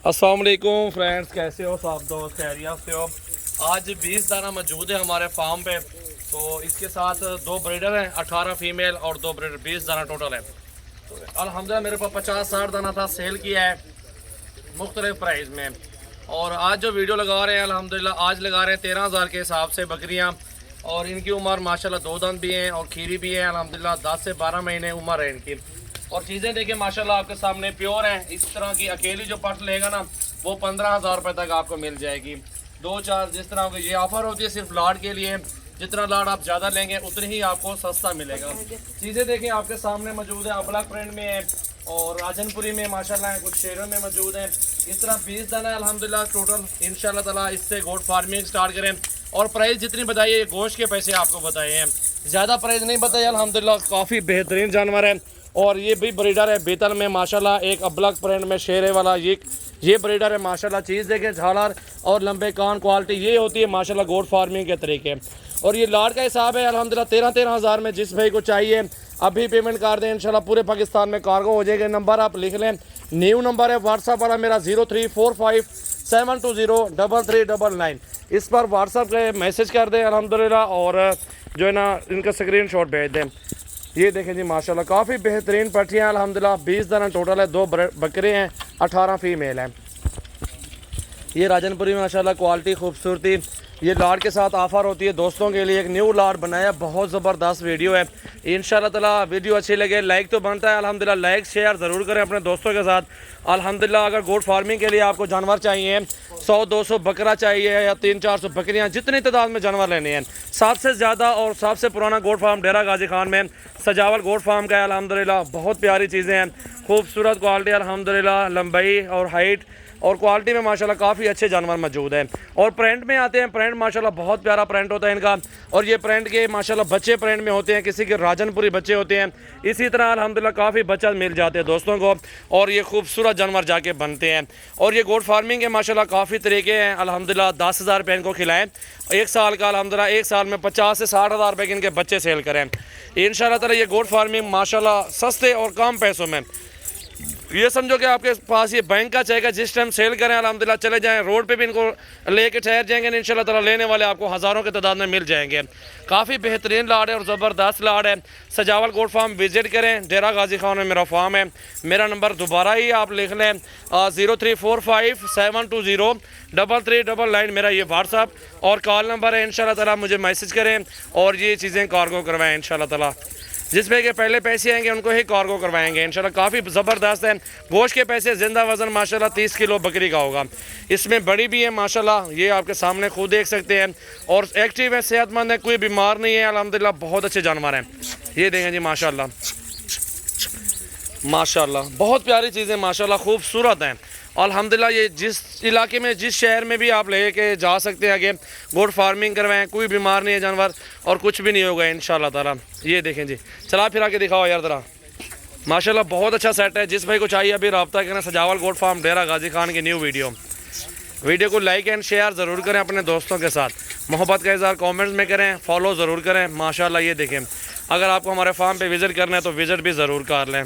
अस्सलाम वालेकुम फ्रेंड्स, कैसे हो सब दोस्त? खैरियत से हो? आज 20 दाना मौजूद है हमारे फार्म पे। तो इसके साथ 2 ब्रीडर हैं, 18 फीमेल और 2 ब्रीडर, 20 दाना टोटल है। तो अल्हम्दुलिल्लाह मेरे पास 50-60 दाना था, सेल किया है मुख्तलिफ प्राइस में। और आज जो वीडियो लगा रहे हैं अल्हम्दुलिल्लाह आज लगा रहे हैं 13,000 के हिसाब से बकरियाँ। और इनकी उम्र माशाल्लाह 2 दांत भी हैं और खीरी भी है अल्हम्दुलिल्लाह। 10 से 12 महीने उम्र है इनकी। और चीज़ें देखिए माशाल्लाह आपके सामने प्योर हैं। इस तरह की अकेली जो पट लेगा ना वो 15,000 रुपये तक आपको मिल जाएगी। 2-4 जिस तरह की ये ऑफ़र होती है सिर्फ लाड के लिए, जितना लाड आप ज़्यादा लेंगे उतनी ही आपको सस्ता मिलेगा। चीज़ें देखिए आपके सामने मौजूद है, अबलक प्रिंट में है और राजनपुरी में माशाल्लाह है, कुछ शेरों में मौजूद है। इस तरह 20 दाना है अल्हम्दुलिल्लाह टोटल। इंशाल्लाह ताला इससे गोट फार्मिंग स्टार्ट करें। और प्राइस जितनी बताइए, ये गोश्त के पैसे आपको बताए हैं, ज़्यादा प्राइस नहीं बताइए। अल्हम्दुलिल्लाह काफ़ी बेहतरीन जानवर है। और ये भी ब्रीडर है बेतल में माशाल्लाह, एक अबलक प्रिंट में शेरे वाला ये ब्रीडर है माशाल्लाह। चीज़ देखें, झालर और लंबे कान, क्वालिटी ये होती है माशाल्लाह गोट फार्मिंग के तरीके। और ये लाड का हिसाब है अल्हम्दुलिल्लाह 13,000 हज़ार में। जिस भाई को चाहिए अभी पेमेंट कर दें, इंशाल्लाह पूरे पाकिस्तान में कार्गो हो जाएगा। नंबर आप लिख लें, न्यू नंबर है व्हाट्सअप वाला मेरा 0345720399। इस पर व्हाट्सअप के मैसेज कर दें अल्हम्दुलिल्लाह, और जो है ना इनका स्क्रीनशॉट भेज दें। ये देखें जी माशाल्लाह काफ़ी बेहतरीन पट्टियाँ अल्हम्दुलिल्लाह। 20 दाना टोटल है, 2 बकरे हैं, 18 फीमेल हैं। ये राजनपुरी माशाल्लाह क्वालिटी खूबसूरती। ये लाड के साथ ऑफ़र होती है दोस्तों के लिए। एक न्यू लाड बनाया, बहुत ज़बरदस्त वीडियो है। इंशाल्लाह ताला वीडियो अच्छी लगे, लाइक तो बनता है अल्हम्दुलिल्लाह, लाइक शेयर ज़रूर करें अपने दोस्तों के साथ। अल्हम्दुलिल्लाह अगर गोट फार्मिंग के लिए आपको जानवर चाहिए, 100-200 बकरा चाहिए या 300-400 बकरियाँ, जितनी तादाद में जानवर लेने हैं। सबसे ज़्यादा और सबसे पुराना गोट फार्म डेरा गाजी खान में सजावल गोट फार्म का है अल्हम्दुलिल्लाह। बहुत प्यारी चीज़ें हैं, खूबसूरत क्वालिटी अल्हम्दुलिल्लाह, लंबाई और हाइट और क्वालिटी में माशाल्लाह काफ़ी अच्छे जानवर मौजूद हैं। और प्रिंट में आते हैं, प्रिंट माशाल्लाह बहुत प्यारा प्रिंट होता है इनका। और ये प्रिंट के माशाल्लाह बच्चे प्रिंट में होते हैं, किसी के राजनपुरी बच्चे होते हैं। इसी तरह अल्हम्दुलिल्लाह काफ़ी बच्चा मिल जाते हैं दोस्तों को, और ये खूबसूरत जानवर जाके बनते हैं। और ये गोट फार्मिंग के माशाल्लाह काफ़ी तरीके हैं अल्हम्दुलिल्लाह। 10,000 रुपये इनको खिलाएँ, 1 साल का अल्हम्दुलिल्लाह 1 साल में 50 से 60,000 रुपये के इनके बच्चे सेल करें इंशाल्लाह ताला। ये गोट फार्मिंग माशाल्लाह सस्ते और कम पैसों में, ये समझो कि आपके पास ये बैंक का चेक है, जिस टाइम सेल करें अल्हम्दुलिल्लाह चले जाएं, रोड पे भी इनको लेके ठहर जाएंगे इंशाल्लाह ताला, लेने वाले आपको हज़ारों के तादाद में मिल जाएंगे। काफ़ी बेहतरीन लाड है और ज़बरदस्त लाड है। सजावल गोट फार्म विजिट करें, डेरा गाजी खान में मेरा फार्म है। मेरा नंबर दोबारा ही आप लिख लें, 0345720399 मेरा ये व्हाट्सअप और कॉल नंबर है। इंशाल्लाह ताला मुझे मैसेज करें और ये चीज़ें कार्गो करवाएँ इंशाल्लाह ताला। जिसमें के पहले पैसे आएंगे उनको ही कार्गो करवाएंगे इंशाल्लाह। काफ़ी ज़बरदस्त है गोश्त के पैसे। ज़िंदा वज़न माशाल्लाह 30 किलो बकरी का होगा। इसमें बड़ी भी है माशाल्लाह, ये आपके सामने खुद देख सकते हैं। और एक्टिव है, सेहतमंद है, कोई बीमार नहीं है अल्हम्दुलिल्लाह। बहुत अच्छे जानवर हैं, ये देखें जी माशाल्लाह माशाल्लाह। बहुत प्यारी चीज़ें माशाल्लाह, खूबसूरत हैं अल्हम्दुलिल्लाह। ये जिस इलाके में, जिस शहर में भी आप लेके जा सकते हैं आगे, गोट फार्मिंग करवाएं, कोई बीमार नहीं है जानवर और कुछ भी नहीं होगा इंशाल्लाह ताला। ये देखें जी, चला फिरा के दिखाओ यार ज़रा, माशाल्लाह बहुत अच्छा सेट है। जिस भाई को चाहिए अभी रब्ता करें। सजावल गोट फार्म डेरा गाजी खान की न्यू वीडियो को लाइक एंड शेयर ज़रूर करें अपने दोस्तों के साथ। मोहब्बत का इज़हार कमेंट्स में करें, फॉलो ज़रूर करें माशाल्लाह। ये देखें, अगर आपको हमारे फार्म पे विज़िट करना है तो विज़िट भी ज़रूर कर लें।